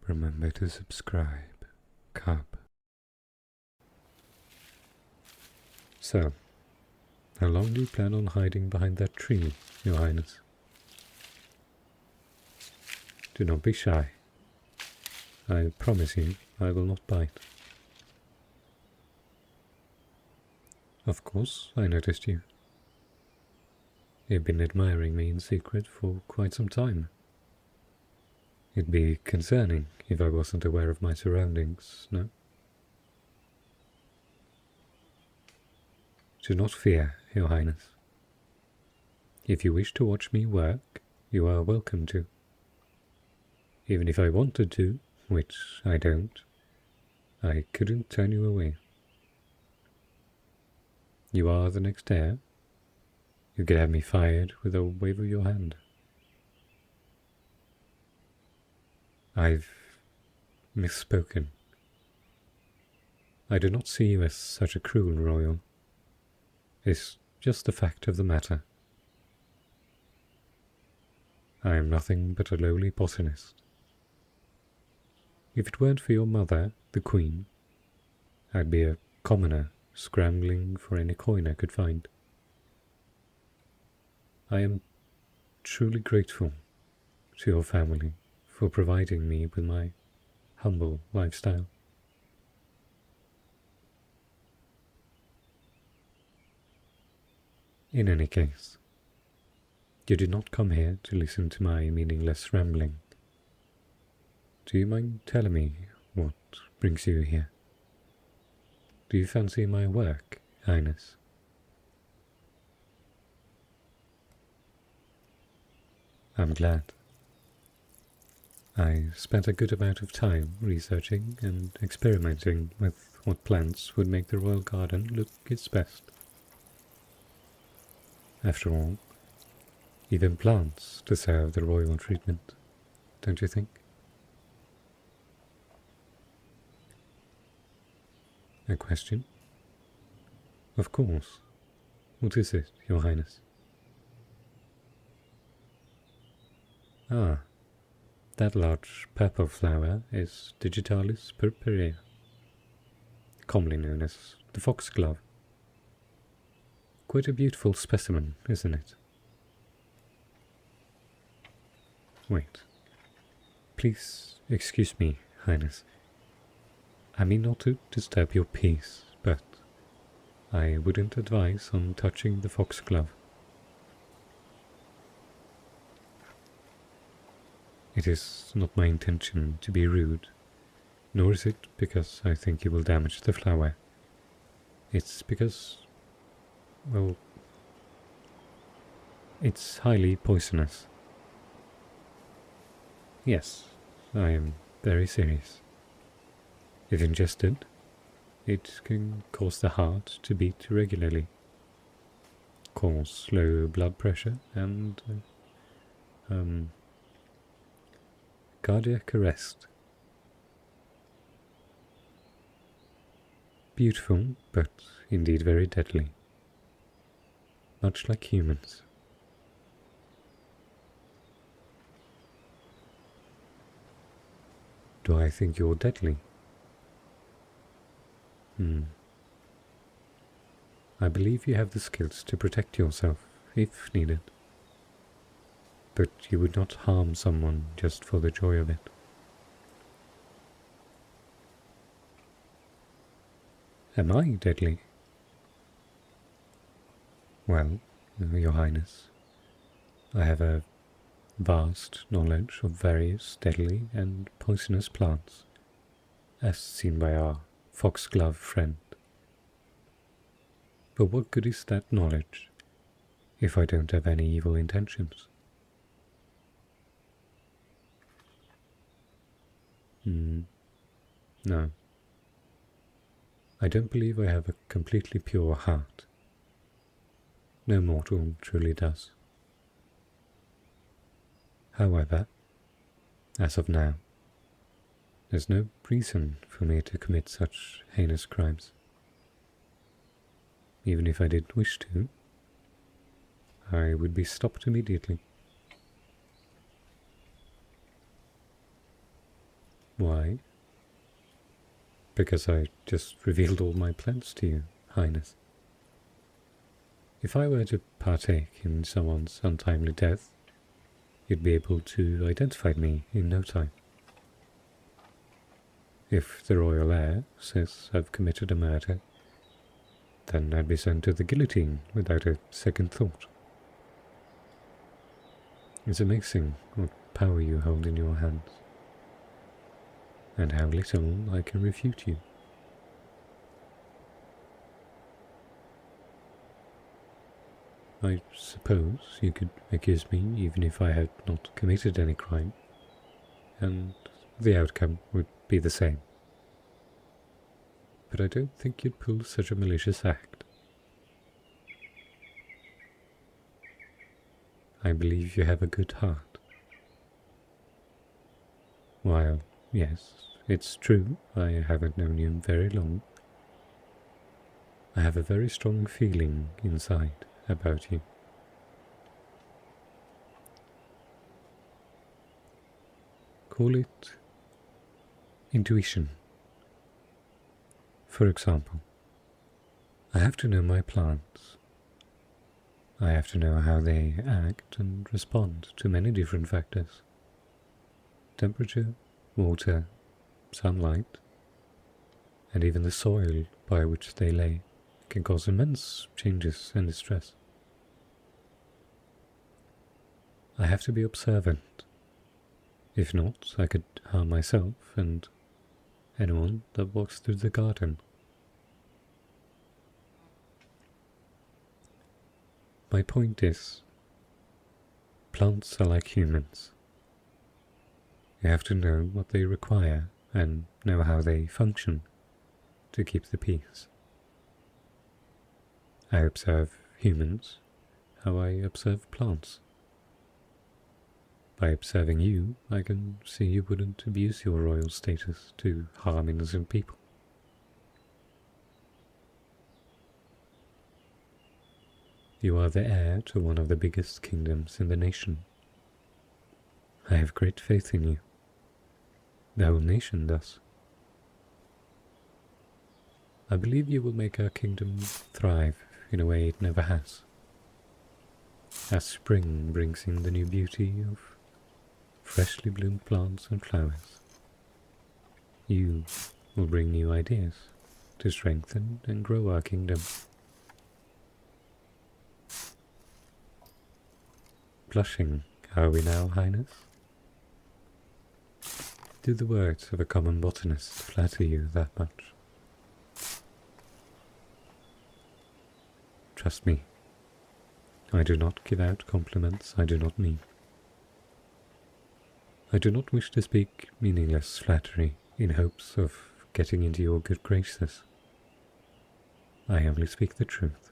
remember to subscribe. Cub. So, how long do you plan on hiding behind that tree, Your Highness? Do not be shy. I promise you I will not bite. Of course, I noticed you. You've been admiring me in secret for quite some time. It'd be concerning if I wasn't aware of my surroundings, no? Do not fear, Your Highness. If you wish to watch me work, you are welcome to. Even if I wanted to, which I don't, I couldn't turn you away. You are the next heir. You could have me fired with a wave of your hand. I've misspoken. I do not see you as such a cruel royal. It's just the fact of the matter. I am nothing but a lowly botanist. If it weren't for your mother, the queen, I'd be a commoner scrambling for any coin I could find. I am truly grateful to your family for providing me with my humble lifestyle. In any case, you did not come here to listen to my meaningless rambling. Do you mind telling me what brings you here? Do you fancy my work, Highness? I'm glad. I spent a good amount of time researching and experimenting with what plants would make the royal garden look its best. After all, even plants deserve the royal treatment, don't you think? A question? Of course. What is it, Your Highness? Ah, that large purple flower is Digitalis purpurea, commonly known as the foxglove. Quite a beautiful specimen, isn't it? Wait. Please excuse me, Highness. I mean not to disturb your peace, but I wouldn't advise on touching the foxglove. It is not my intention to be rude, nor is it because I think you will damage the flower. It's because, well, it's highly poisonous. Yes, I am very serious. If ingested, it can cause the heart to beat irregularly, cause low blood pressure, and cardiac arrest. Beautiful, but indeed very deadly. Much like humans. Do I think you're deadly? I believe you have the skills to protect yourself, if needed. But you would not harm someone just for the joy of it. Am I deadly? Well, Your Highness, I have a vast knowledge of various deadly and poisonous plants, as seen by our foxglove friend. But what good is that knowledge if I don't have any evil intentions? No. I don't believe I have a completely pure heart. No mortal truly does. However, as of now, there's no reason for me to commit such heinous crimes. Even if I did wish to, I would be stopped immediately. Why? Because I just revealed all my plans to you, Highness. If I were to partake in someone's untimely death, you'd be able to identify me in no time. If the royal heir says I've committed a murder, then I'd be sent to the guillotine without a second thought. It's amazing what power you hold in your hands, and how little I can refute you. I suppose you could accuse me even if I had not committed any crime, and the outcome would be the same. But I don't think you'd pull such a malicious act. I believe you have a good heart. While, yes, it's true I haven't known you very long, I have a very strong feeling inside about you. Call it intuition. For example, I have to know my plants. I have to know how they act and respond to many different factors. Temperature, water, sunlight, and even the soil by which they lay can cause immense changes and distress. I have to be observant. If not, I could harm myself and anyone that walks through the garden. My point is, plants are like humans. You have to know what they require and know how they function to keep the peace. I observe humans how I observe plants. By observing you, I can see you wouldn't abuse your royal status to harm innocent people. You are the heir to one of the biggest kingdoms in the nation. I have great faith in you. The whole nation does. I believe you will make our kingdom thrive in a way it never has. As spring brings in the new beauty of freshly bloomed plants and flowers, you will bring new ideas to strengthen and grow our kingdom. Blushing, are we now, Highness? Do the words of a common botanist flatter you that much? Trust me, I do not give out compliments I do not mean. I do not wish to speak meaningless flattery in hopes of getting into your good graces. I only speak the truth.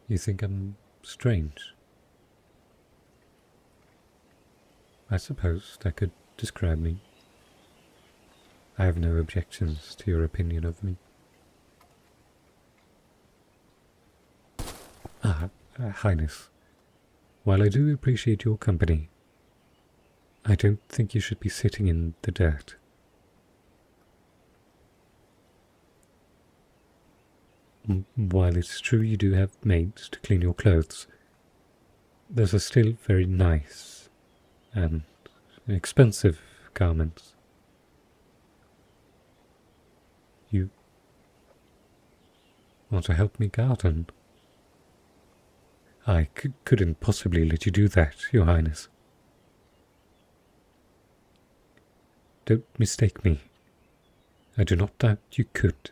You think I'm strange? I suppose that could describe me. I have no objections to your opinion of me. Highness, while I do appreciate your company, I don't think you should be sitting in the dirt. While it's true you do have maids to clean your clothes, those are still very nice and expensive garments. You want to help me garden? I couldn't possibly let you do that, Your Highness. Don't mistake me. I do not doubt you could.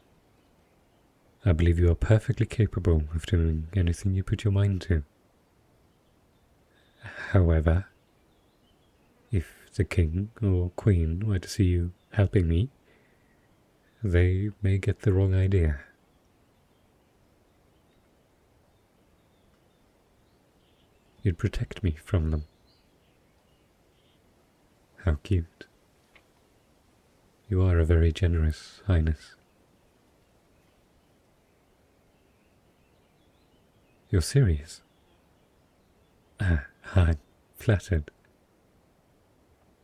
I believe you are perfectly capable of doing anything you put your mind to. However, if the king or queen were to see you helping me, they may get the wrong idea. You'd protect me from them. How cute. You are a very generous Highness. You're serious? I'm flattered.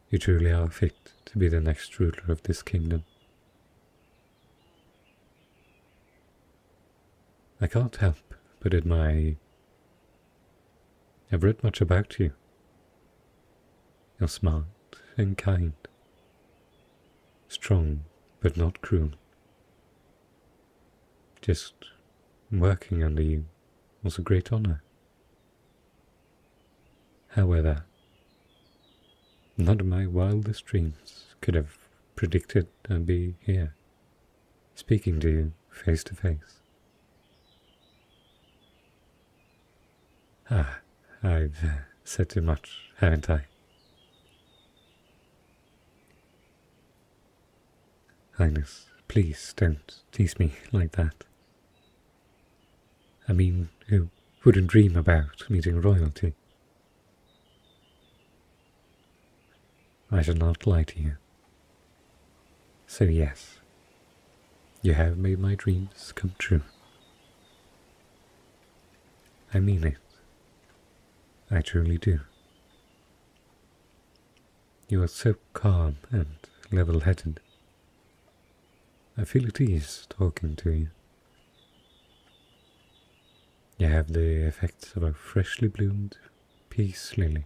You truly are fit to be the next ruler of this kingdom. I can't help but admire you. I've read much about you. You're smart and kind, strong but not cruel. Just working under you was a great honor. However, none of my wildest dreams could have predicted I'd be here, speaking to you face to face. I've said too much, haven't I? Highness, please don't tease me like that. I mean, who wouldn't dream about meeting royalty? I shall not lie to you. So yes, you have made my dreams come true. I mean it. I truly do. You are so calm and level-headed. I feel at ease talking to you. You have the effects of a freshly bloomed peace lily.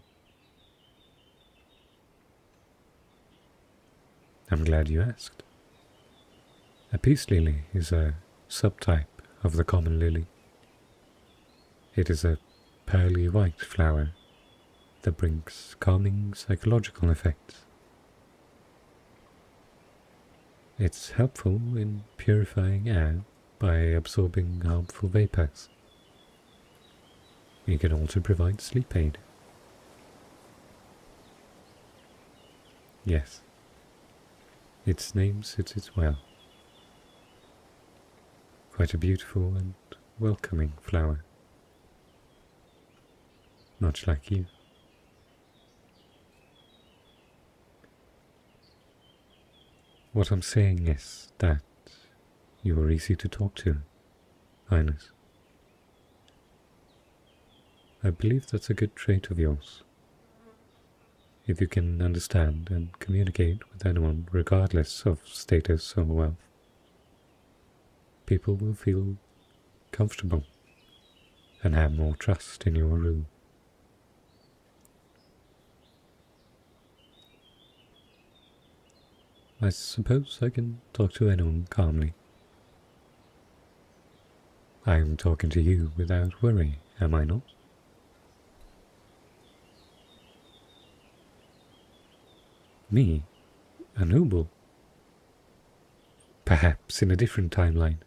I'm glad you asked. A peace lily is a subtype of the common lily. It is a pearly white flower that brings calming psychological effects. It's helpful in purifying air by absorbing harmful vapors. It can also provide sleep aid. Yes, its name suits it well. Quite a beautiful and welcoming flower. Much like you. What I'm saying is that you are easy to talk to, Highness. I believe that's a good trait of yours. If you can understand and communicate with anyone regardless of status or wealth, people will feel comfortable and have more trust in your rule. I suppose I can talk to anyone calmly. I am talking to you without worry, am I not? Me? A noble? Perhaps in a different timeline.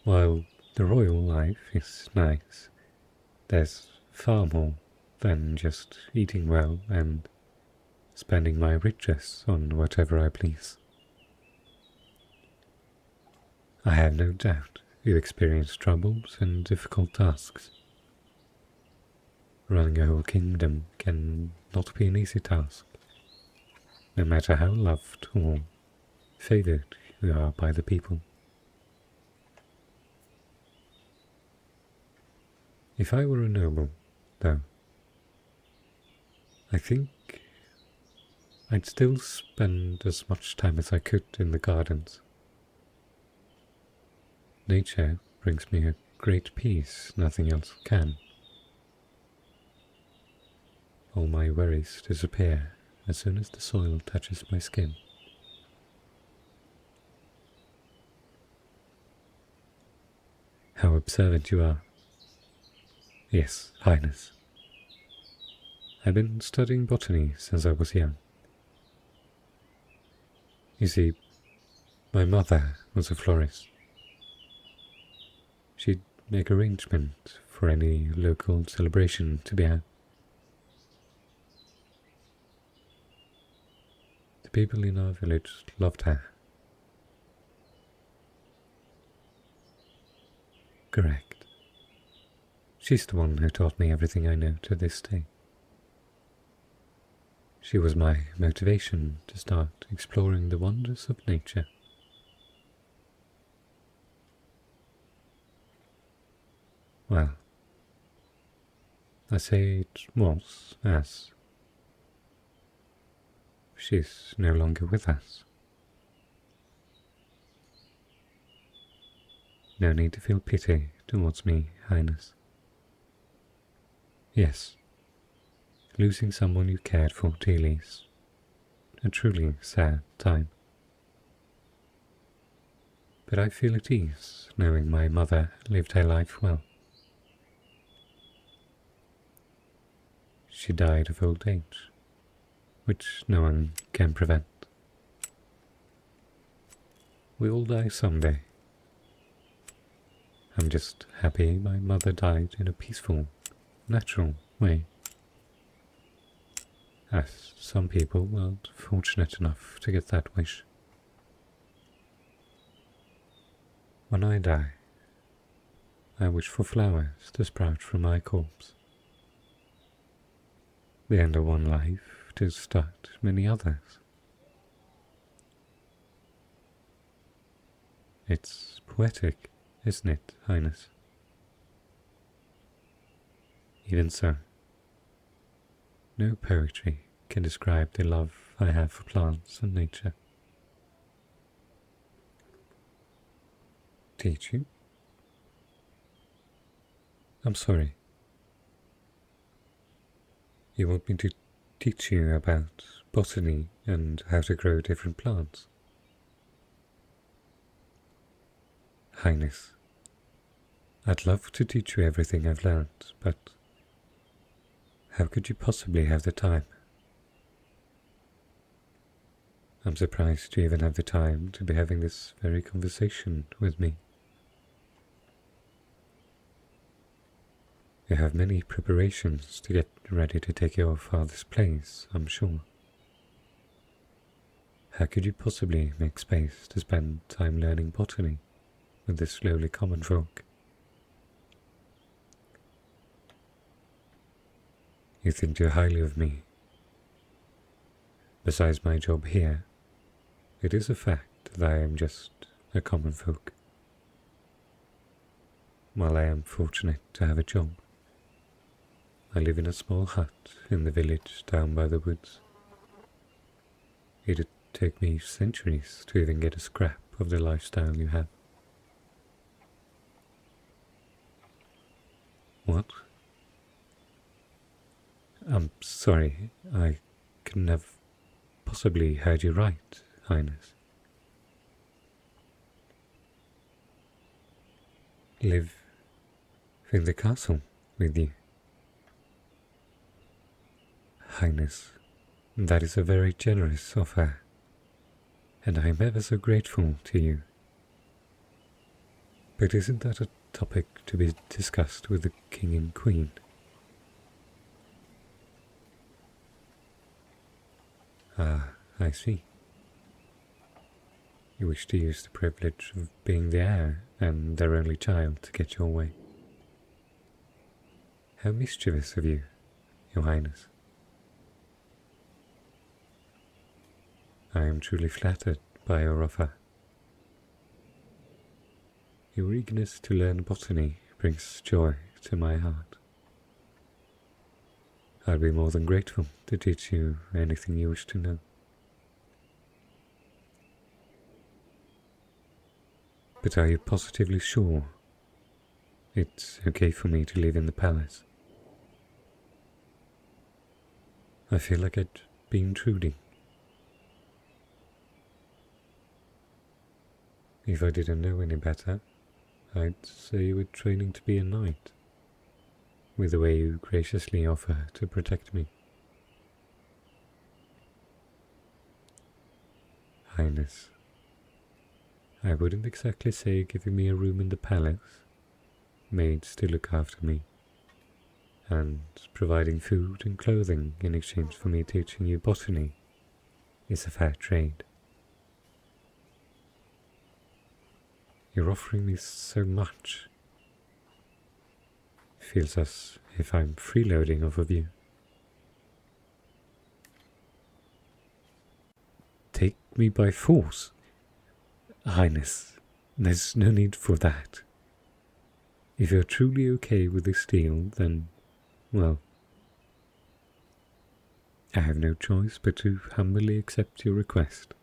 While the royal life is nice, there's far more than just eating well and spending my riches on whatever I please. I have no doubt you experience troubles and difficult tasks. Running a whole kingdom can not be an easy task, no matter how loved or favored you are by the people. If I were a noble, though, I think I'd still spend as much time as I could in the gardens. Nature brings me a great peace nothing else can. All my worries disappear as soon as the soil touches my skin. How observant you are. Yes, Highness. I've been studying botany since I was young. You see, my mother was a florist. She'd make arrangements for any local celebration to be had. The people in our village loved her. Correct. She's the one who taught me everything I know to this day. She was my motivation to start exploring the wonders of nature. Well, I say it was, as she's no longer with us. No need to feel pity towards me, Highness. Yes, losing someone you cared for dearly is a truly sad time. But I feel at ease knowing my mother lived her life well. She died of old age, which no one can prevent. We all die someday. I'm just happy my mother died in a peaceful, natural way. As some people weren't fortunate enough to get that wish. When I die, I wish for flowers to sprout from my corpse. The end of one life to start many others. It's poetic, isn't it, Highness? Even so, no poetry can describe the love I have for plants and nature. Teach you? I'm sorry. You want me to teach you about botany and how to grow different plants? Highness, I'd love to teach you everything I've learned, but how could you possibly have the time? I'm surprised you even have the time to be having this very conversation with me. You have many preparations to get ready to take your father's place, I'm sure. How could you possibly make space to spend time learning botany with this lowly common folk? You think too highly of me. Besides my job here, it is a fact that I am just a common folk. While I am fortunate to have a job, I live in a small hut in the village down by the woods. It'd take me centuries to even get a scrap of the lifestyle you have. What? I'm sorry, I couldn't have possibly heard you right, Highness. Live in the castle with you? Highness, that is a very generous offer, and I am ever so grateful to you. But isn't that a topic to be discussed with the King and Queen? Ah, I see. You wish to use the privilege of being the heir and their only child to get your way. How mischievous of you, Your Highness. I am truly flattered by your offer. Your eagerness to learn botany brings joy to my heart. I'd be more than grateful to teach you anything you wish to know. But are you positively sure it's okay for me to live in the palace? I feel like I'd be intruding. If I didn't know any better, I'd say you were training to be a knight, with the way you graciously offer to protect me. Highness, I wouldn't exactly say giving me a room in the palace, maids to look after me, and providing food and clothing in exchange for me teaching you botany is a fair trade. You're offering me so much. It feels as if I'm freeloading off of you. Take me by force? Highness, there's no need for that. If you're truly okay with this deal, then Well, I have no choice but to humbly accept your request.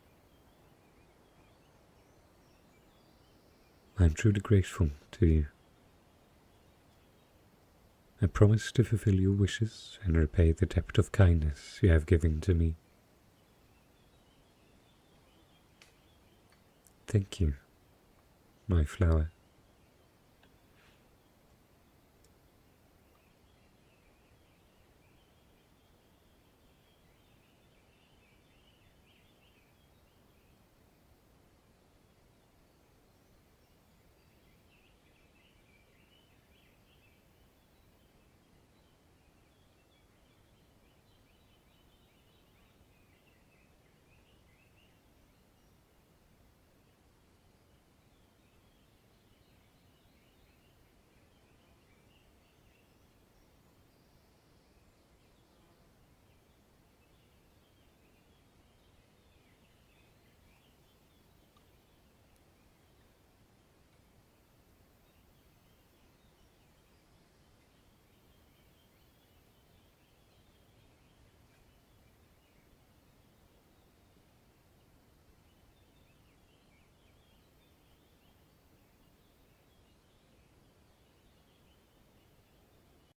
I am truly grateful to you. I promise to fulfill your wishes and repay the debt of kindness you have given to me. Thank you, my flower.